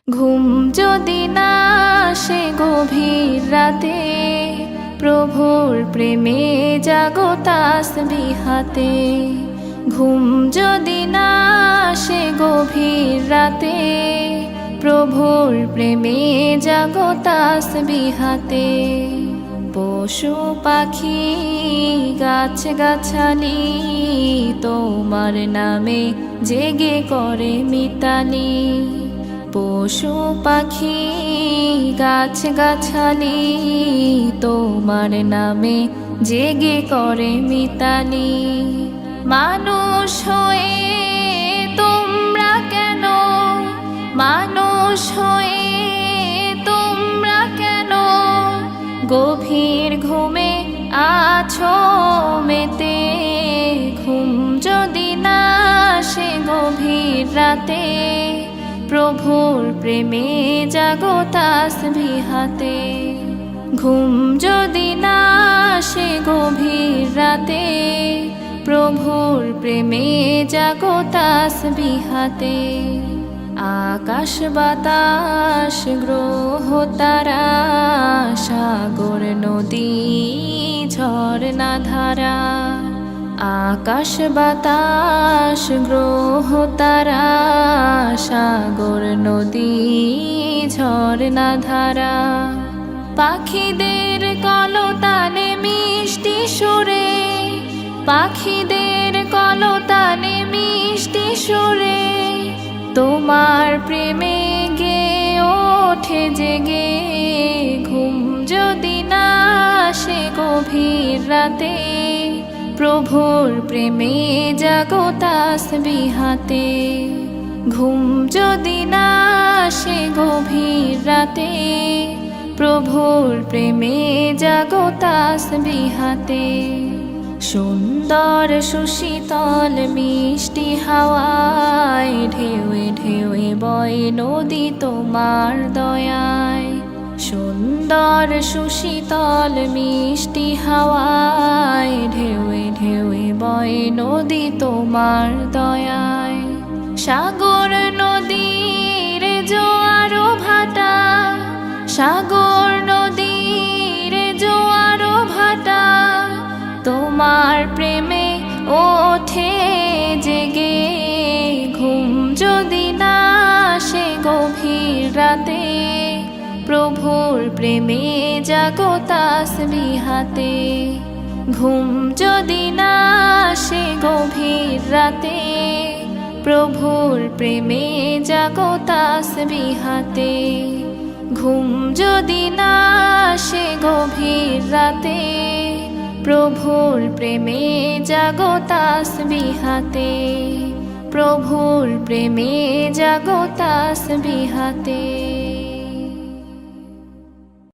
ঘুম যদি না আসে গভীর রাতে, প্রভুর প্রেমে জাগো তাসবিহ হাতে। ঘুম যদি না আসে গভীর রাতে, প্রভুর প্রেমে জাগো তাসবিহ হাতে। পশু পাখি গাছ গাছালি তোমার নামে জেগে করে মিতালি। পশু পাখি গাছ গাছালি তোমার নামে জেগে করে মিতালি। মানুষ হয়ে তোমরা কেন, মানুষ হয়ে তোমরা কেন গভীর ঘুমে আছো মেতে। ঘুম যদি না আসে গভীর রাতে, প্রভুর প্রেমে জাগো তাসবিহ হাতে। ঘুম যদি না আসে গভীর রাতে, প্রভুর প্রেমে জাগো তাসবিহ হাতে। আকাশ বাতাস গ্রহ তারা, সাগর নদী ঝরনা ধারা। আকাশ বাতাস গ্রহ তারা, সাগর নদী ঝরনা ধারা। পাখিদের কলতানে মিষ্টি সুরে, পাখিদের কলতানে মিষ্টি সুরে তোমার প্রেমে গে ওঠে জেগে। ঘুম যদি না আসে গভীর রাতে, প্রভুর প্রেমে জাগো তাসবিহ হাতে। ঘুম যদি না আসে গভীর রাতে, প্রভুর প্রেমে জাগো তাসবিহ হাতে। সুন্দর সুশীতল মিষ্টি হাওয়ায় ঢেউয়ে ঢেউয়ে বয় নদী তোমার দয়ায়। সুন্দর সুশীতল মিষ্টি হাওয়ায় ঢেউয়ে ঢেউয়ে বয় নদী তোমার দয়ায়। সাগর নদীর জোয়ারো ভাটা, সাগর নদীর জোয়ারো ভাটা তোমার প্রেমে ওঠে জেগে। ঘুম যদি না আসে গভীর রাতে, প্রভুর প্রেমে জাগো তাসবিহ হাতে। ঘুম যদি না আসে গভীর রাতে, প্রভুর প্রেমে জাগো তাসবিহ হাতে। ঘুম যদি না আসে গভীর রাতে, প্রভুর প্রেমে জাগো তাসবিহ হাতে। প্রভুর প্রেমে জাগো তাসবিহ হাতে।